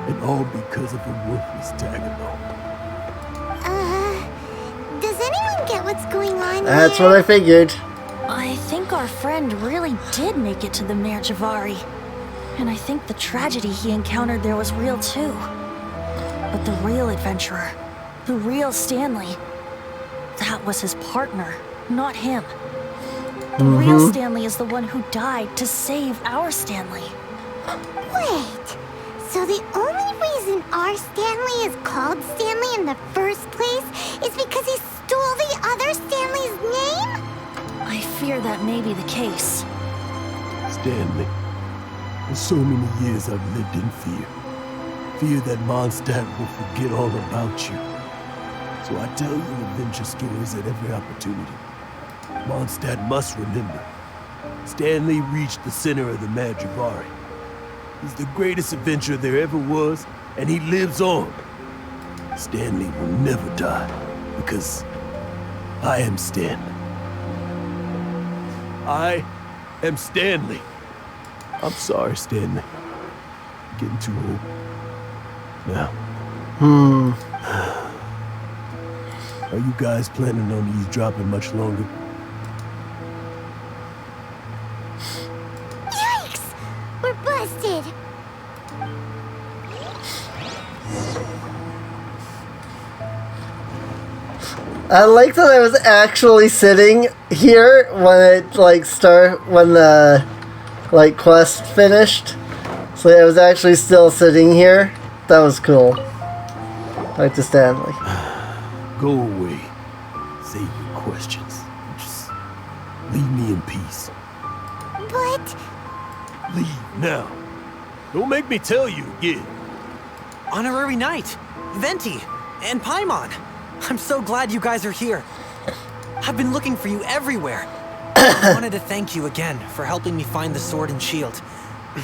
And all because of a worthless tag-along. Does anyone get what's going on That's here? what I figured. I think our friend really did make it to the Mare Javari. And I think the tragedy he encountered there was real too. But the real adventurer, the real Stanley, that was his partner, not him. The real Stanley is the one who died to save our Stanley. Wait, so the only reason our Stanley is called Stanley in the first place is because he stole the other Stanley's name? I fear that may be the case. Stanley, for so many years I've lived in fear. Fear that Mondstadt will forget all about you. So I tell you adventure stories at every opportunity. Mondstadt must remember. Stanley reached the center of the Mare Javari. He's the greatest adventurer there ever was, and he lives on. Stanley will never die, because I am Stanley. I am Stanley. I'm sorry, Stanley. I'm getting too old. Now. Are you guys planning on eavesdropping much longer? Yikes! We're busted! I like that I was actually sitting here when it when the quest finished. So I was actually still sitting here. That was cool. Talk to Stanley. Go away. Save your questions. Just leave me in peace. But... Leave now. Don't make me tell you again. Honorary Knight, Venti, and Paimon. I'm so glad you guys are here. I've been looking for you everywhere. I wanted to thank you again for helping me find the sword and shield.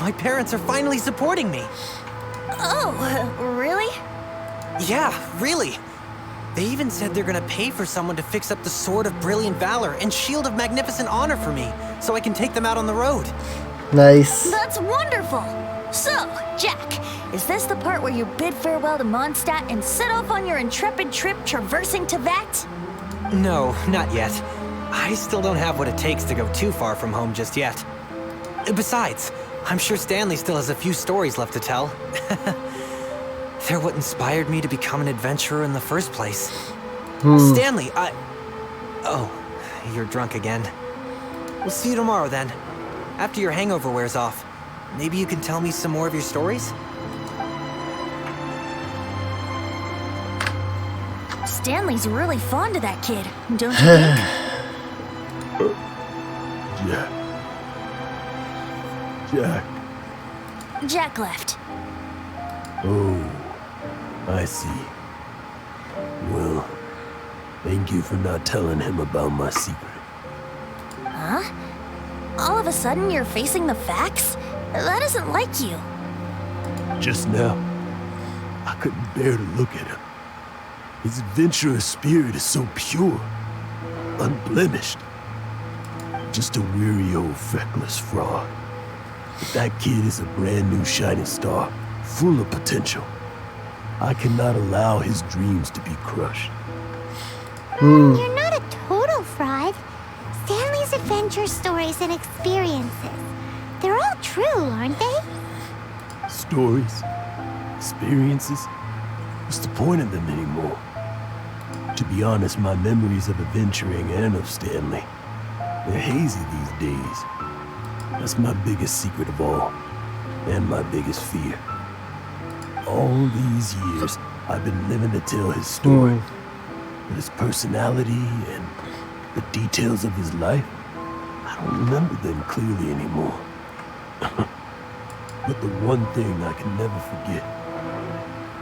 My parents are finally supporting me. Oh, really? Yeah, really. They even said they're gonna pay for someone to fix up the Sword of Brilliant Valor and Shield of Magnificent Honor for me, so I can take them out on the road. Nice. That's wonderful! So, Jack, is this the part where you bid farewell to Mondstadt and set off on your intrepid trip traversing Teyvat? No, not yet. I still don't have what it takes to go too far from home just yet. Besides, I'm sure Stanley still has a few stories left to tell. They're what inspired me to become an adventurer in the first place. Stanley, Oh, you're drunk again. We'll see you tomorrow then. After your hangover wears off. Maybe you can tell me some more of your stories? Stanley's really fond of that kid, don't you think? Jack. Jack left. Oh, I see. Well, thank you for not telling him about my secret. Huh? All of a sudden you're facing the facts? That isn't like you. Just now, I couldn't bear to look at him. His adventurous spirit is so pure, unblemished. Just a weary old feckless fraud. But that kid is a brand new shining star, full of potential. I cannot allow his dreams to be crushed. You're not a total fraud. Stanley's adventure stories and experiences. They're all true, aren't they? Stories, experiences. What's the point of them anymore? To be honest, my memories of adventuring and of Stanley, they're hazy these days. That's my biggest secret of all, and my biggest fear. All these years, I've been living to tell his story. But his personality and the details of his life, I don't remember them clearly anymore. But the one thing I can never forget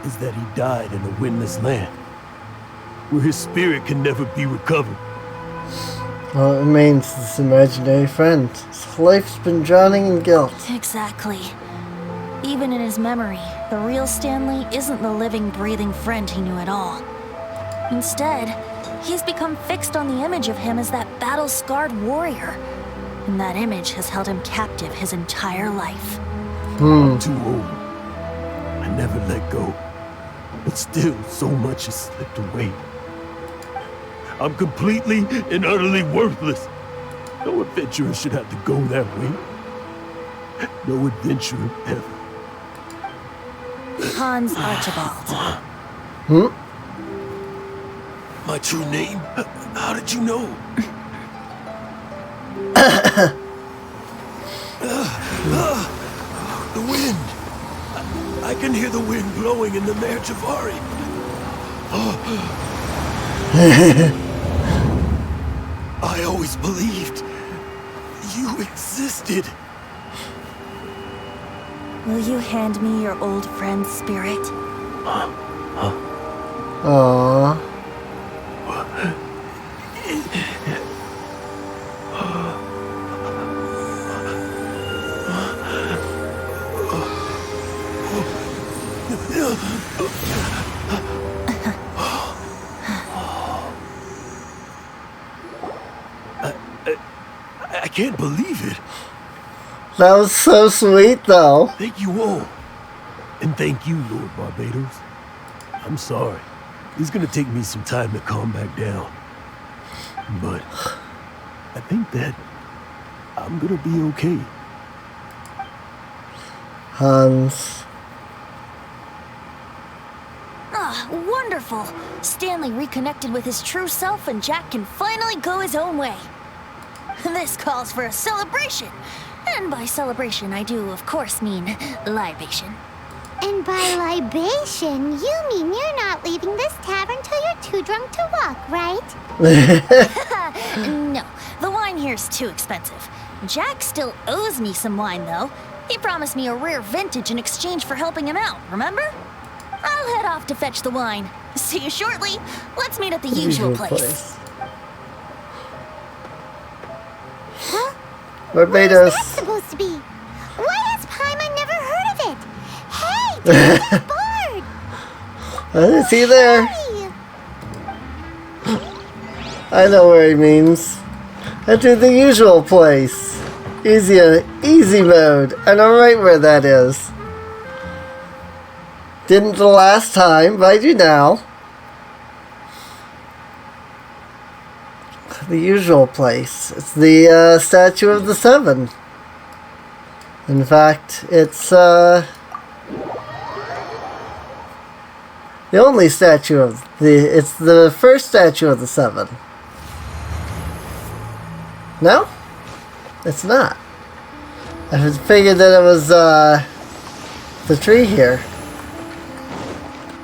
is that he died in a windless land, where his spirit can never be recovered. Well, it remains this imaginary friend. His life's been drowning in guilt. Exactly. Even in his memory, the real Stanley isn't the living, breathing friend he knew at all. Instead, He's become fixed on the image of him as that battle-scarred warrior. And that image has held him captive his entire life. I'm too old. I never let go. But still, so much has slipped away. I'm completely and utterly worthless. No adventurer should have to go that way. No adventurer ever. Hans Archibald. My true name? How did you know? The wind. I can hear the wind blowing in the Mare Javari. I always believed you existed. Will you hand me your old friend's spirit? Aww. I can't believe it. That was so sweet, though. Thank you all. And thank you, Lord Barbados. I'm sorry. It's gonna take me some time to calm back down. But I think that I'm gonna be okay. Hans. Ah, wonderful! Stanley reconnected with his true self and Jack can finally go his own way. This calls for a celebration. And by celebration, I do, of course, mean libation. And by libation, you mean you're not leaving this tavern till you're too drunk to walk, right? No, the wine here's too expensive. Jack still owes me some wine, though. He promised me a rare vintage in exchange for helping him out, remember? I'll head off to fetch the wine. See you shortly. Let's meet at the usual place. Huh? Barbados. What's that supposed to be? Why has Paimon never heard of it? Hey, there's Bard! Is he there? Hey! I know where he means. Enter the usual place. Easy mode. I know right where that is. Didn't the last time, but I do now. The usual place. It's the statue of the Seven. In fact, it's the only statue of it's the first statue of the Seven. No? It's not. I figured that it was the tree here.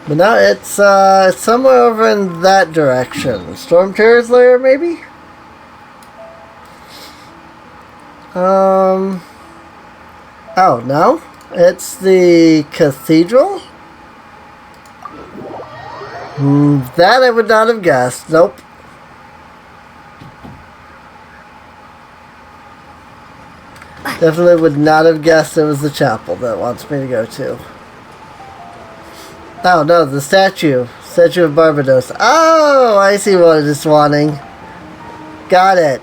But now it's somewhere over in that direction. Storm Terror's lair, maybe? Oh, no? It's the cathedral? That I would not have guessed. Nope. Definitely would not have guessed it was the chapel that wants me to go to. Oh, no, the statue. Statue of Barbados. Oh, I see what it is wanting. Got it.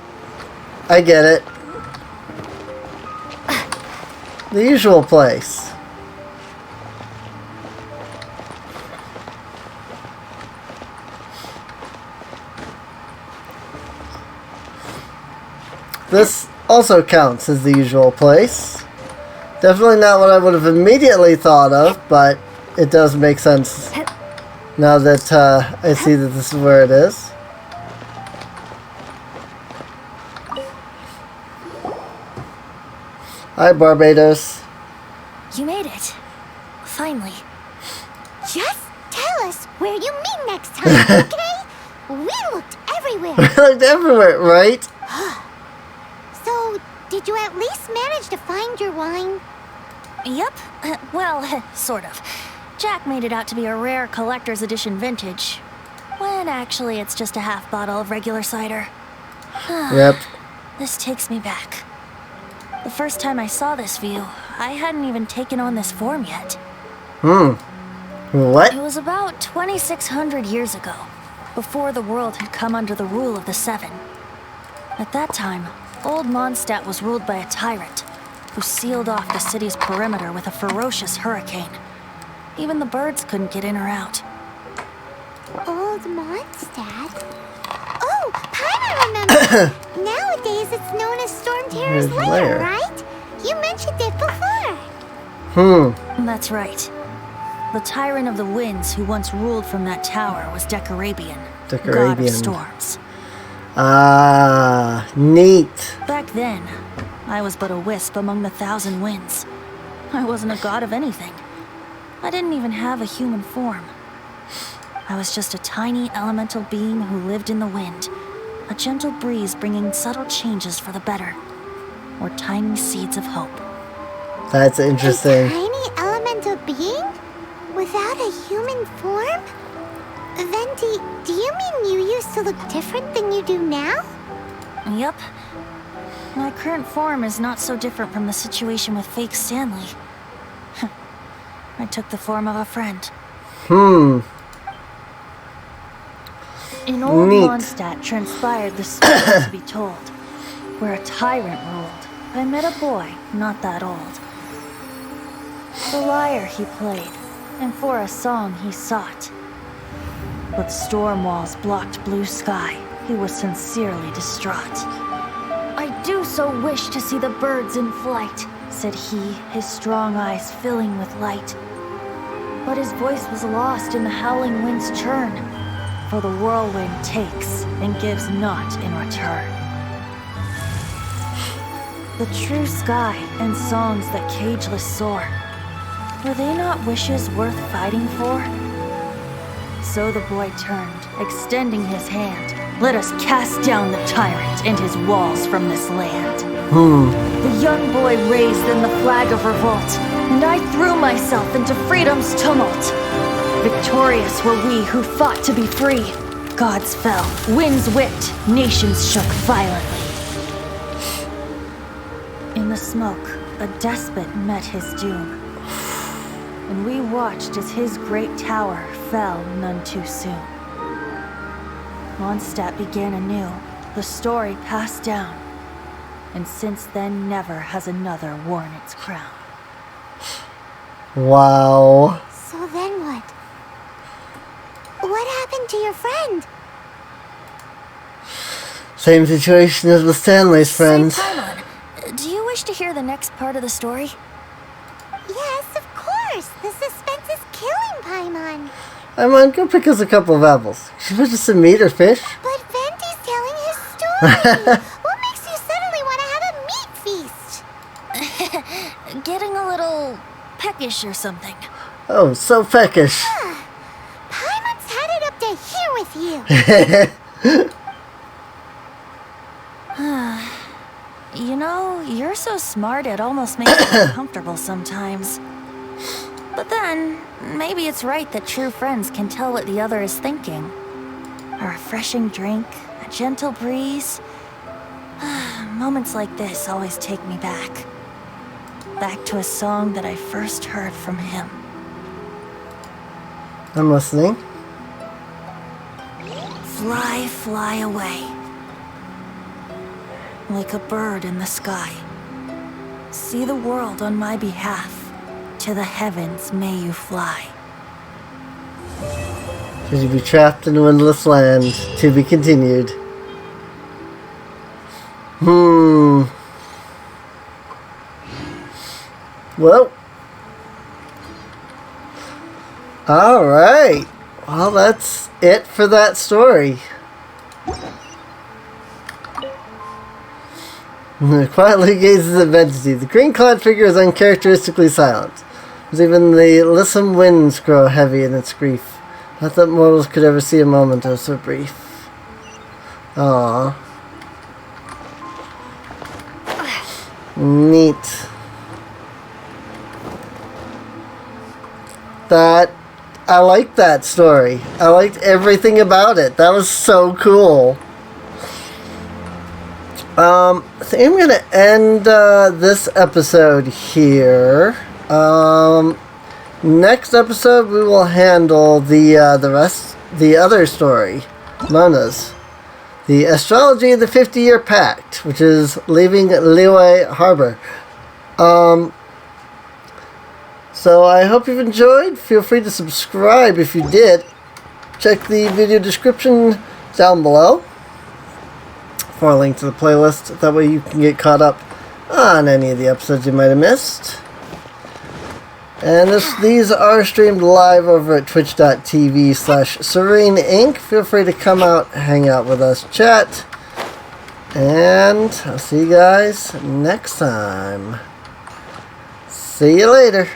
I get it. The usual place. This also counts as the usual place. Definitely not what I would have immediately thought of, but it does make sense now that I see that this is where it is. Hi, Barbados. You made it. Finally. Just tell us where you meet next time, okay? We looked everywhere. We looked everywhere, right? So, did you at least manage to find your wine? Yep. Well, sort of. Jack made it out to be a rare collector's edition vintage, when actually it's just a half bottle of regular cider. Yep. This takes me back. The first time I saw this view, I hadn't even taken on this form yet. What? It was about 2,600 years ago. before the world had come under the rule of the Seven. At that time, old Mondstadt was ruled by a tyrant who sealed off the city's perimeter with a ferocious hurricane. Even the birds couldn't get in or out. Old Mondstadt? Oh, I remember! Nowadays it's known as Storm Terror's His lair, lair. right? You mentioned it before. That's right. The Tyrant of the Winds who once ruled from that tower was Decarabian, god Decarabian. of storms. Ah, neat. Back then, I was but a wisp among the thousand winds. I wasn't a god of anything. I didn't even have a human form. I was just a tiny elemental being who lived in the wind, a gentle breeze bringing subtle changes for the better, or tiny seeds of hope. That's interesting. A tiny elemental being? Without a human form? Venti, do you mean you used to look different than you do now? Yep. My current form is not so different from the situation with fake Stanley. I took the form of a friend. In old Neat. Mondstadt transpired the story to be told, where a tyrant ruled. I met a boy, not that old. The lyre he played, and for a song he sought. But storm walls blocked blue sky. He was sincerely distraught. I do so wish to see the birds in flight, said he, his strong eyes filling with light. But his voice was lost in the howling wind's churn, for the whirlwind takes and gives not in return. The true sky and songs that cageless soar, were they not wishes worth fighting for? So the boy turned, extending his hand. Let us cast down the tyrant and his walls from this land. The young boy raised then the flag of revolt, and I threw myself into freedom's tumult. Victorious were we who fought to be free. Gods fell, winds whipped, nations shook violently. In the smoke, a despot met his doom, and we watched as his great tower fell none too soon. Mondstadt began anew, the story passed down, and since then never has another worn its crown. Wow. So then what? What happened to your friend? Same situation as with Stanley's friends. Say, Paimon, do you wish to hear the next part of the story? Yes, of course. The suspense is killing Paimon. I'm on, go pick us a couple of apples. Should we just some meat or fish? But Venti's telling his story. What makes you suddenly want to have a meat feast? Getting a little peckish or something. Oh, so peckish. Paimon's had it up to here with you. You know, you're so smart it almost makes me uncomfortable sometimes. But then, maybe it's right that true friends can tell what the other is thinking. A refreshing drink, a gentle breeze. Moments like this always take me back. Back to a song that I first heard from him. I'm listening. Fly, fly away. Like a bird in the sky. See the world on my behalf. To the heavens may you fly. Should you be trapped in a windless land? To be continued. Well. Alright. Well, that's it for that story. Quietly gazes at Venti. The green-clad figure is uncharacteristically silent. As even the lissom winds grow heavy in its grief. Not that mortals could ever see a moment oh so brief. Aww. Neat. I liked that story. I liked everything about it. That was so cool. I think I'm gonna end this episode here. Next episode we will handle the other story. Monas. The Astrology of the 50-Year Pact, which is leaving Liyue Harbor. So I hope you've enjoyed. Feel free to subscribe if you did. Check the video description down below for a link to the playlist. That way you can get caught up on any of the episodes you might have missed. And these are streamed live over at twitch.tv/SereneInc. Feel free to come out, hang out with us, chat. And I'll see you guys next time. See you later.